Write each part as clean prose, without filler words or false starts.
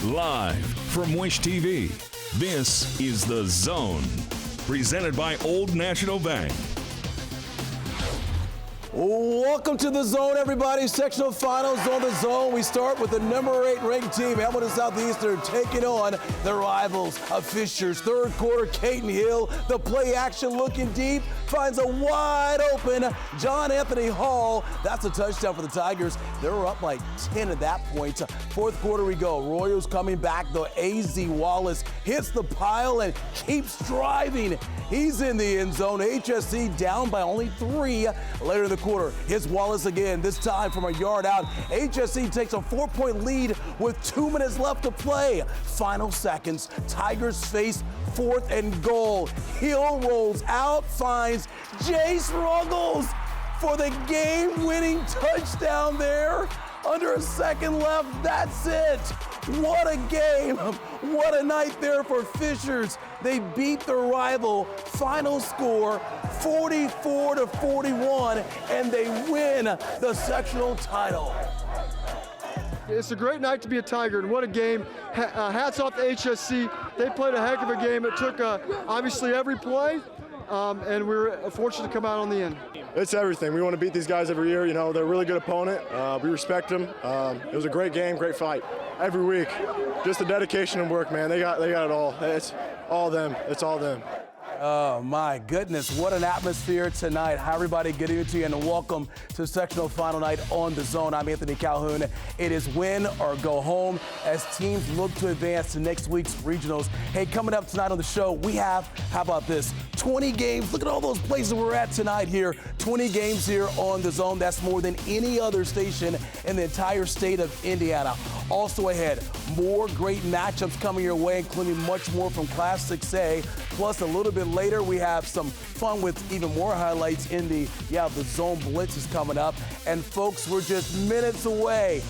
Live from Wish TV, this is The Zone, presented by Old National Bank. Welcome to The Zone, everybody. Sectional finals on The Zone. We start with the number 8 ranked team, Hamilton Southeastern, taking on the rivals of Fishers. Third quarter, Caton Hill, the play action looking deep, finds a wide open John Anthony Hall. That's a touchdown for the Tigers. They were up like 10 at that point. Fourth quarter we go. Royals coming back, though. A.Z. Wallace hits the pile and keeps driving. He's in the end zone. HSC down by only 3 later in the quarter. Here's Wallace again, this time from a yard out. HSC takes a 4-point lead with 2 minutes left to play. Final seconds, Tigers face 4th and goal. Hill rolls out, finds Jace Ruggles for the game-winning touchdown there. Under a second left, that's it. What a game. What a night there for Fishers. They beat their rival. Final score, 44-41, and they win the sectional title. It's a great night to be a Tiger, and what a game. Hats off to HSC. They played a heck of a game. It took obviously every play, and we were fortunate to come out on the end. It's everything. We want to beat these guys every year. You know, they're a really good opponent. We respect them. It was a great game, great fight. Every week, just the dedication and work, man. They got it all. It's all them. It's all them. Oh, my goodness. What an atmosphere tonight. Hi, everybody. Good evening to you, and welcome to sectional final night on The Zone. I'm Anthony Calhoun. It is win or go home as teams look to advance to next week's regionals. Hey, coming up tonight on the show, we have, how about this, 20 games. Look at all those places we're at tonight here. 20 games here on The Zone. That's more than any other station in the entire state of Indiana. Also ahead, more great matchups coming your way, including much more from Class 6A. Plus, a little bit later, we have some fun with even more highlights in the Zone Blitz is coming up. And folks, we're just minutes away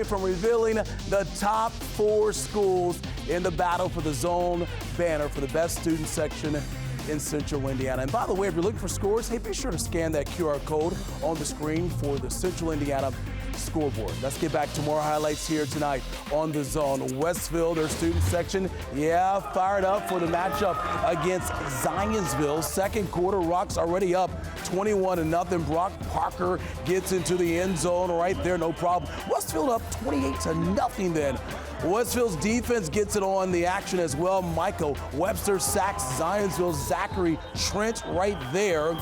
from revealing the top 4 schools in the battle for the Zone banner for the best student section in Central Indiana. And by the way, if you're looking for scores, hey, be sure to scan that QR code on the screen for the Central Indiana scoreboard. Let's get back to more highlights here tonight on The Zone. Westville, their student section, fired up for the matchup against Zionsville. Second quarter, Rock's already up 21-0. Brock Parker gets into the end zone right there, no problem. Westville up 28-0 then. Westville's defense gets it on the action as well. Michael Webster sacks Zionsville's Zachary Trent right there.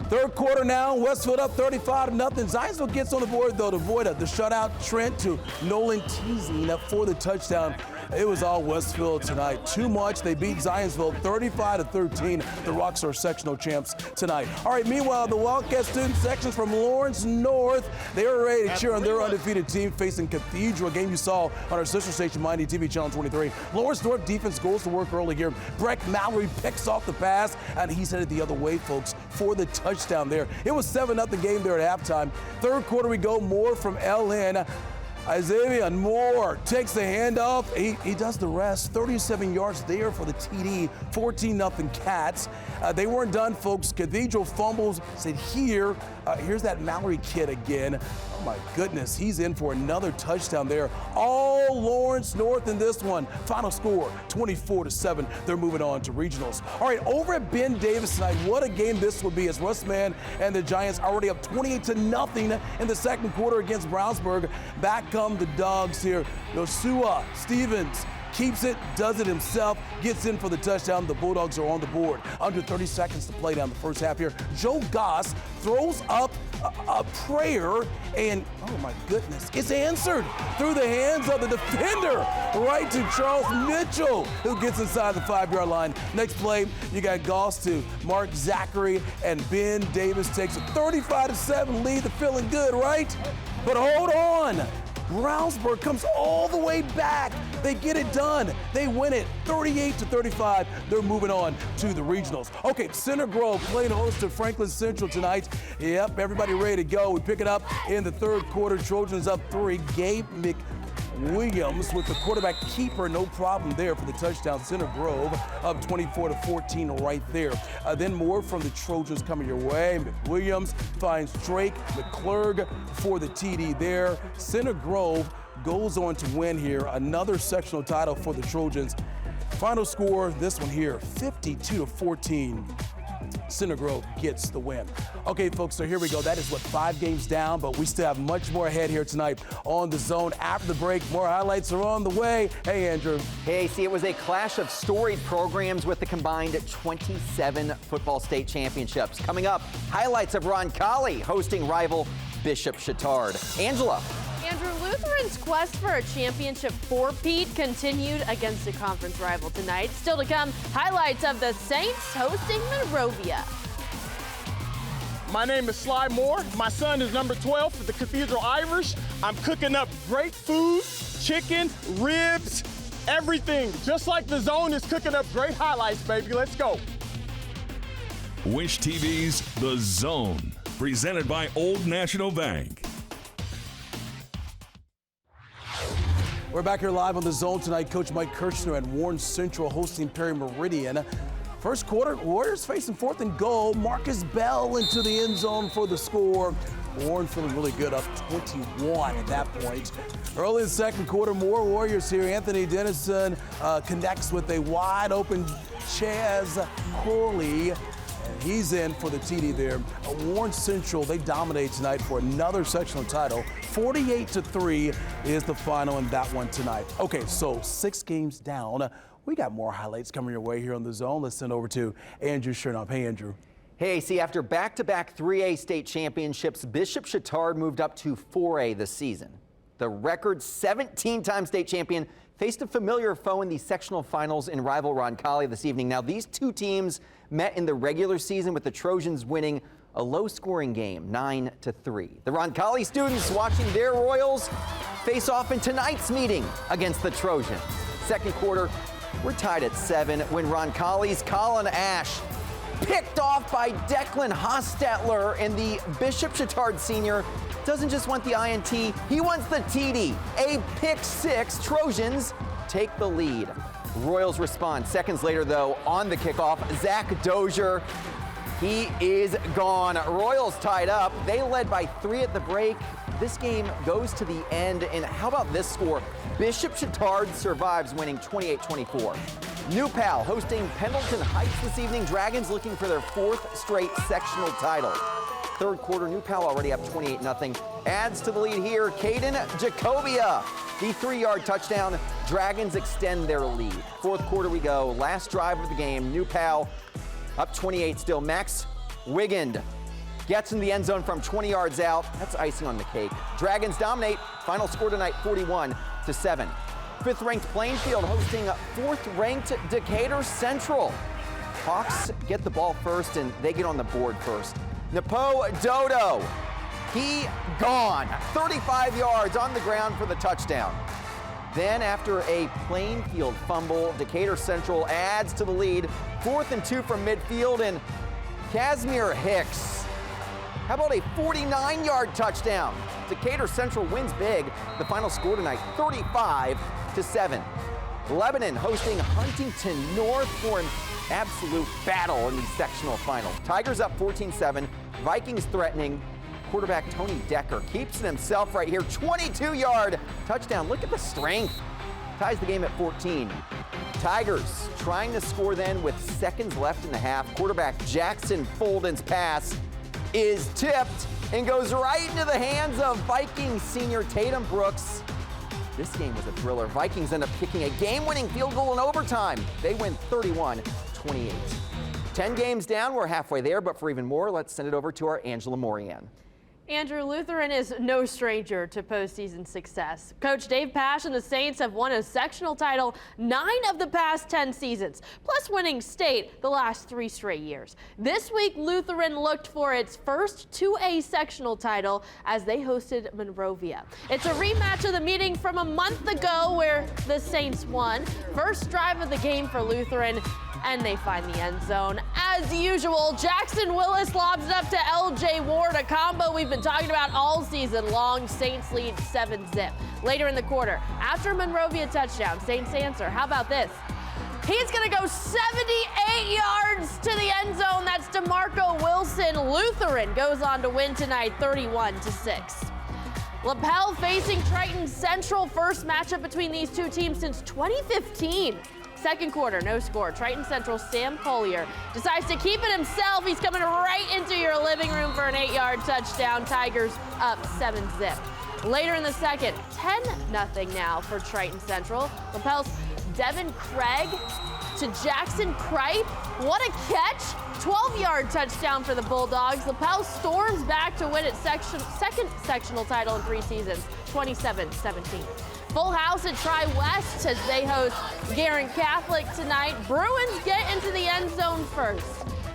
Third quarter now, Westfield up 35-0. Zionsville gets on the board, though, to avoid the shutout. Trent to Nolan Teasing up for the touchdown. It was all Westfield tonight. Too much. They beat Zionsville 35-13. The Rocks are sectional champs tonight. All right, meanwhile, the Wildcat student sections from Lawrence North, they are ready to cheer on their undefeated team facing Cathedral, a game you saw on our sister station, Mighty TV Channel 23. Lawrence North defense goes to work early here. Breck Mallory picks off the pass, and he's headed the other way, folks, for the touchdown there. It was 7-0 game there at halftime. Third quarter we go, more from LN. Isaiah Moore takes the handoff. He does the rest. 37 yards there for the TD. 14-0 Cats. They weren't done, folks. Cathedral fumbles. Said here's that Mallory kid again. Oh my goodness, he's in for another touchdown there. All Lawrence North in this one. Final score, 24-7. They're moving on to regionals. All right, over at Ben Davis tonight, what a game this would be as Russ Mann and the Giants already up 28-0 in the second quarter against Brownsburg. Back come the Dogs here. Joshua Stevens keeps it, does it himself, gets in for the touchdown. The Bulldogs are on the board. Under 30 seconds to play down the first half here. Joe Goss throws up a prayer, and oh my goodness, it's answered through the hands of the defender right to Charles Mitchell, who gets inside the 5-yard line. Next play, you got Goss to Mark Zachary, and Ben Davis takes a 35-7 lead. They're feeling good, right? But hold on. Brownsburg comes all the way back. They get it done. They win it 38-35. They're moving on to the regionals. Okay, Center Grove playing host to Franklin Central tonight. Yep, everybody ready to go. We pick it up in the third quarter. Trojans up 3. Gabe Williams with the quarterback keeper, no problem there for the touchdown. Center Grove up 24-14 right there. Then more from the Trojans coming your way. Williams finds Drake McClurg for the TD there. Center Grove goes on to win here, another sectional title for the Trojans. Final score, this one here, 52-14. Center Grove gets the win. Okay, folks, so here we go. That is 5 games down, but we still have much more ahead here tonight on The Zone. After the break, more highlights are on the way. Hey, Andrew. Hey, see, it was a clash of storied programs with the combined 27 football state championships. Coming up, highlights of Roncalli hosting rival Bishop Chatard. Angela. Andrew, Lutheran's quest for a championship four-peat continued against a conference rival tonight. Still to come, highlights of the Saints hosting Monrovia. My name is Sly Moore. My son is number 12 for the Cathedral Irish. I'm cooking up great food, chicken, ribs, everything. Just like The Zone is cooking up great highlights, baby. Let's go. Wish TV's The Zone, presented by Old National Bank. We're back here live on The Zone tonight. Coach Mike Kirchner and Warren Central hosting Perry Meridian. First quarter, Warriors facing 4th and goal. Marcus Bell into the end zone for the score. Warren feeling really good, up 21 at that point. Early in the second quarter, more Warriors here. Anthony Dennison connects with a wide open Chaz Corley. And he's in for the TD there. Warren Central, they dominate tonight for another sectional title. 48-3 is the final in that one tonight. Okay, so 6 games down. We got more highlights coming your way here on The Zone. Let's send over to Andrew Chernoff. Hey, Andrew. Hey, see, after back-to-back 3A state championships, Bishop Chatard moved up to 4A this season. The record 17-time state champion faced a familiar foe in the sectional finals in rival Roncalli this evening. Now, these two teams met in the regular season with the Trojans winning a low-scoring game, 9-3. The Roncalli students watching their Royals face off in tonight's meeting against the Trojans. Second quarter, we're tied at 7 when Roncalli's Colin Ash, picked off by Declan Hostetler, and the Bishop Chatard senior doesn't just want the INT, he wants the TD. A pick 6, Trojans take the lead. Royals respond. Seconds later, though, on the kickoff, Zach Dozier, he is gone. Royals tied up. They led by 3 at the break. This game goes to the end, and how about this score? Bishop Chatard survives, winning 28-24. New Pal hosting Pendleton Heights this evening. Dragons looking for their 4th straight sectional title. Third quarter, New Pal already up 28-0. Adds to the lead here, Caden Jacobia. The 3-yard touchdown. Dragons extend their lead. Fourth quarter we go. Last drive of the game. New Pal up 28 still. Max Wigand gets in the end zone from 20 yards out. That's icing on the cake. Dragons dominate. Final score tonight, 41-7. 5th-ranked Plainfield hosting 4th-ranked Decatur Central. Hawks get the ball first, and they get on the board first. Nepo Dodo, he gone. 35 yards on the ground for the touchdown. Then after a Plainfield fumble, Decatur Central adds to the lead. 4th and 2 from midfield, and Casimir Hicks, how about a 49-yard touchdown? Decatur Central wins big. The final score tonight, 35-7. Lebanon hosting Huntington North for an absolute battle in the sectional final. Tigers up 14-7. Vikings threatening. Quarterback Tony Decker keeps it himself right here. 22-yard touchdown. Look at the strength. Ties the game at 14. Tigers trying to score then with seconds left in the half. Quarterback Jackson Folden's pass is tipped and goes right into the hands of Vikings senior Tatum Brooks. This game was a thriller. Vikings end up kicking a game-winning field goal in overtime. They win 31-28. 10 games down, we're halfway there, but for even more, let's send it over to our Angela Morian. Andrew, Lutheran is no stranger to postseason success. Coach Dave Pash and the Saints have won a sectional title 9 of the past 10 seasons, plus winning state the last 3 straight years. This week, Lutheran looked for its first 2A sectional title as they hosted Monrovia. It's a rematch of the meeting from a month ago where the Saints won. First drive of the game for Lutheran, and they find the end zone. as usual. Jackson Willis lobs it up to L.J. Ward, a combo we've been talking about all season long. Saints lead 7-zip. Later in the quarter, after a Monrovia touchdown, Saints answer. How about this? He's going to go 78 yards to the end zone. That's DeMarco Wilson. Lutheran goes on to win tonight 31-6. LaPel facing Triton Central. First matchup between these two teams since 2015. Second quarter, no score. Triton Central Sam Collier decides to keep it himself. He's coming right into your living room for an 8-yard touchdown. Tigers up 7-zip. Later in the second, 10-0 now for Triton Central. LaPel's Devin Craig to Jackson Kripe. What a catch. 12-yard touchdown for the Bulldogs. LaPel storms back to win its second sectional title in 3 seasons, 27-17. Full house at Tri-West as they host Guerin Catholic tonight. Bruins get into the end zone first.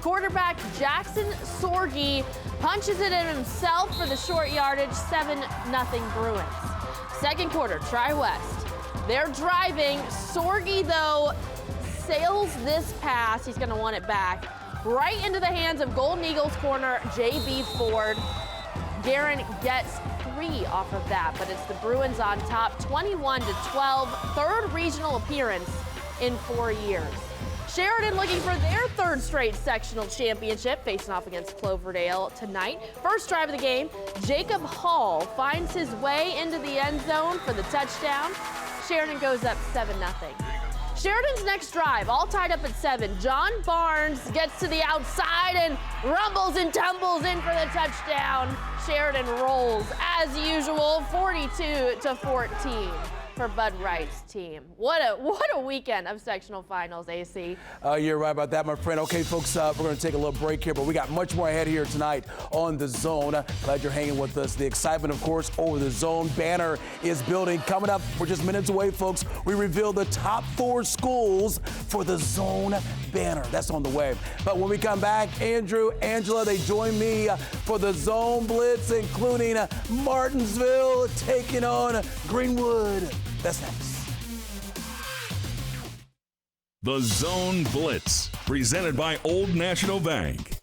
Quarterback Jackson Sorge punches it in himself for the short yardage, 7-0 Bruins. Second quarter, Tri-West. They're driving. Sorge, though, sails this pass. He's going to want it back right into the hands of Golden Eagles corner J.B. Ford. Guerin gets 3 off of that, but it's the Bruins on top, 21-12. Third regional appearance in 4 years. Sheridan looking for their 3rd straight sectional championship, facing off against Cloverdale tonight. First drive of the game, Jacob Hall finds his way into the end zone for the touchdown. Sheridan goes up 7-0. Sheridan's next drive, all tied up at 7. John Barnes gets to the outside and rumbles and tumbles in for the touchdown. Sheridan rolls, as usual, 42-14 for Bud Wright's team. What a weekend of sectional finals, AC. You're right about that, my friend. Okay, folks, we're going to take a little break here, but we got much more ahead here tonight on The Zone. Glad you're hanging with us. The excitement, of course, over the Zone banner is building. Coming up, we're just minutes away, folks. We reveal the top 4 schools for the Zone banner. That's on the way. But when we come back, Andrew, Angela, they join me for the Zone Blitz, including Martinsville taking on Greenwood. That's next. The Zone Blitz, presented by Old National Bank.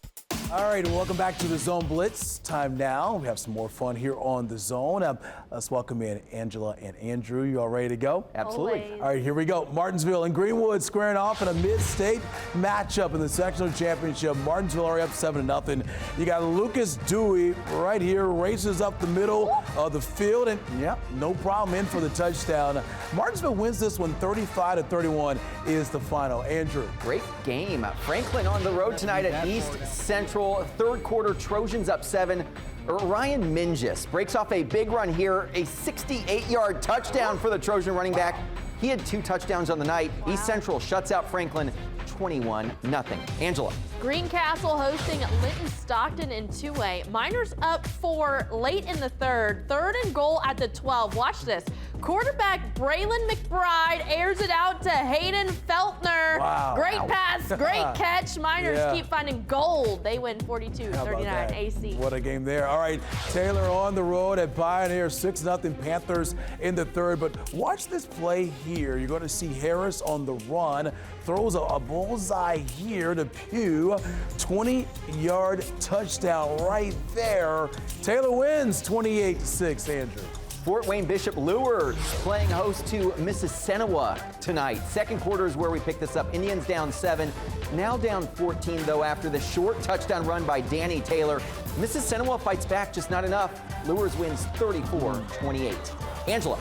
All right, welcome back to the Zone Blitz. Time now. We have some more fun here on the Zone. Let's welcome in Angela and Andrew. You all ready to go? Absolutely. Always. All right, here we go. Martinsville and Greenwood squaring off in a mid-state matchup in the sectional championship. Martinsville already up 7-0. You got Lucas Dewey right here, races up the middle of the field, and yep, no problem in for the touchdown. Martinsville wins this one 35-31 is the final. Andrew. Great game. Franklin on the road tonight at East Central. Third quarter, Trojans up 7. Ryan Mingus breaks off a big run here, a 68-yard touchdown for the Trojan running back. He had 2 touchdowns on the night. Wow. East Central shuts out Franklin 21-0. Angela. Greencastle hosting Linton Stockton in 2A. Miners up 4 late in the third. 3rd and goal at the 12. Watch this. Quarterback Braylon McBride airs it out to Hayden Feltner. Wow. Great pass, great catch. Miners keep finding gold. They win 42-39 AC. What a game there. All right, Taylor on the road at Pioneer, 6-0 Panthers in the third. But watch this play here. You're going to see Harris on the run. Throws a bullseye here to Pugh. 20-yard touchdown right there. Taylor wins 28-6, Andrew. Fort Wayne Bishop Lures playing host to Mississinawa tonight. Second quarter is where we pick this up. Indians down 7, now down 14 though after the short touchdown run by Danny Taylor. Mississinawa fights back, just not enough. Lures wins 34-28. Angela.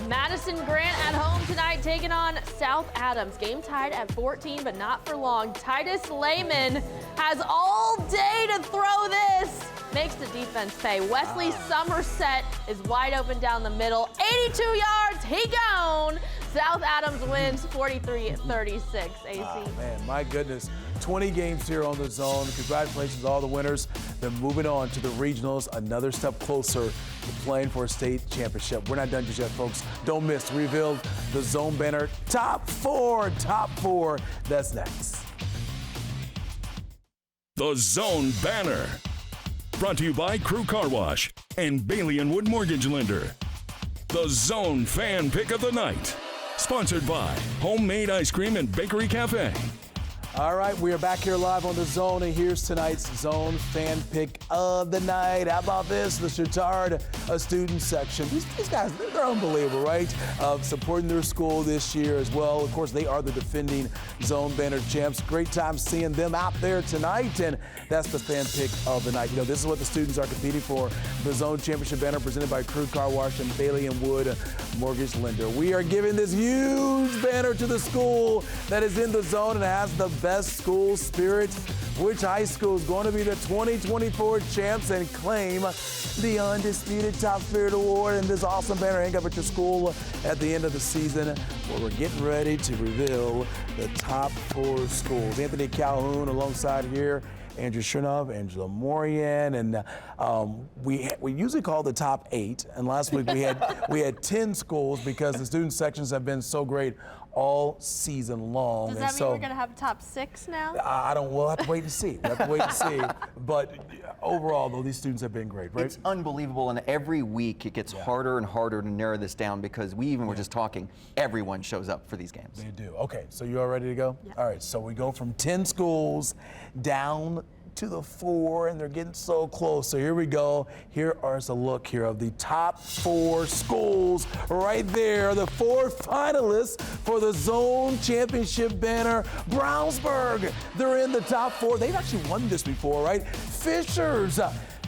Madison Grant at home tonight taking on South Adams. Game tied at 14, but not for long. Titus Lehman has all day to throw this. Makes the defense pay. Wesley Somerset is wide open down the middle. 82 yards, he gone. South Adams wins 43-36, AC. Oh, man, my goodness. 20 games here on the Zone. Congratulations to all the winners. Then moving on to the regionals, another step closer to playing for a state championship. We're not done just yet, folks. Don't miss. Revealed the Zone banner. Top four. That's next. The Zone banner. Brought to you by Crew Car Wash and Bailey & Wood Mortgage Lender. The Zone fan pick of the night. Sponsored by Homemade Ice Cream and Bakery Cafe. All right, we are back here live on The Zone, and here's tonight's Zone fan pick of the night. How about this? The Chittard student section. These guys, they're unbelievable, right? Supporting their school this year as well. Of course, they are the defending Zone banner champs. Great time seeing them out there tonight, and that's the fan pick of the night. You know, this is what the students are competing for. The Zone Championship banner presented by Crew Car Wash and Bailey & Wood Mortgage Lender. We are giving this huge banner to the school that is in the zone and has the best school spirit. Which high school is going to be the 2024 champs and claim the undisputed Top Spirit Award and this awesome banner hang up at your school at the end of the season, where we're getting ready to reveal the top 4 schools. Anthony Calhoun alongside here, Andrew Chernoff, Angela Morian, and we usually call the top 8. And last week we had 10 schools because the student sections have been so great all season long. Does that mean we're going to have top 6 now? We'll have to wait and see. But overall, though, these students have been great, right? It's unbelievable, and every week it gets harder and harder to narrow this down because we even were just talking, everyone shows up for these games. They do. Okay, so you all ready to go? Yeah. All right, so we go from 10 schools down to the 4, and they're getting so close. So here we go. Here is a look here of the top 4 schools right there. The 4 finalists for the Zone Championship banner. Brownsburg, they're in the top 4. They've actually won this before, right? Fishers,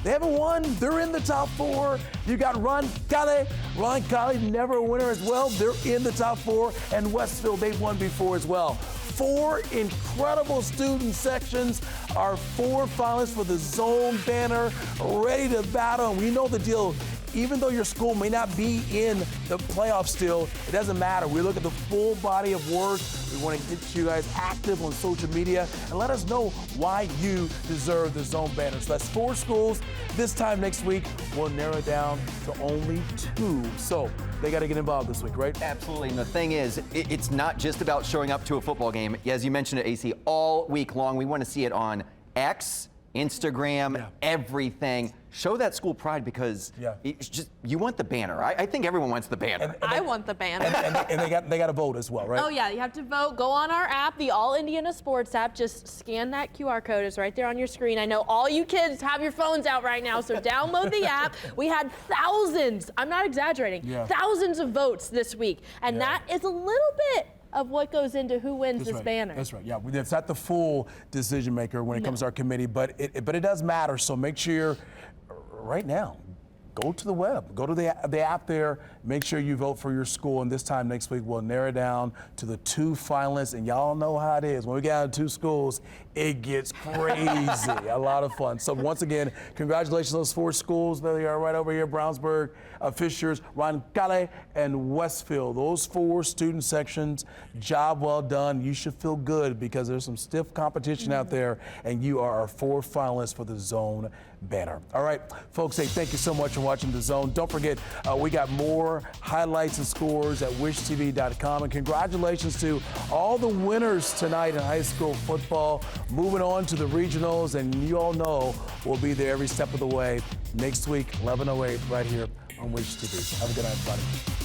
they haven't won. They're in the top 4. You got Roncalli. Roncalli, never a winner as well. They're in the top 4. And Westfield, they've won before as well. 4 incredible student sections. Our 4 finalists for the Zone banner, ready to battle. And we know the deal. Even though your school may not be in the playoffs still, it doesn't matter. We look at the full body of work. We want to get you guys active on social media and let us know why you deserve the Zone banner. So that's 4 schools. This time next week, we'll narrow it down to only 2. So they got to get involved this week, right? Absolutely. And the thing is, it's not just about showing up to a football game. As you mentioned at AC, all week long, we want to see it on X, Instagram, everything. Show that school pride because it's just, you want the banner. I think everyone wants the banner. I want the banner. And they got to vote as well, right? Oh yeah, you have to vote. Go on our app, the All Indiana Sports app. Just scan that QR code. It's right there on your screen. I know all you kids have your phones out right now, so download the app. We had thousands, I'm not exaggerating, thousands of votes this week. And that is a little bit of what goes into who wins this banner. That's right. Yeah, it's not the full decision maker when it comes to our committee, but it does matter. So make sure right now, go to the web, go to the app there, make sure you vote for your school, and this time next week we'll narrow it down to the 2 finalists, and y'all know how it is. When we get out of 2 schools, it gets crazy. A lot of fun. So once again, congratulations to those 4 schools. They are right over here, Brownsburg, Fishers, Roncalli, and Westfield. Those 4 student sections, job well done. You should feel good because there's some stiff competition out there, and you are our 4 finalists for the Zone banner. All right, folks, hey, thank you so much for watching The Zone. Don't forget, we got more highlights and scores at wishtv.com. And congratulations to all the winners tonight in high school football. Moving on to the regionals, and you all know we'll be there every step of the way next week, 11:08, right here on Wish TV. Have a good night, everybody.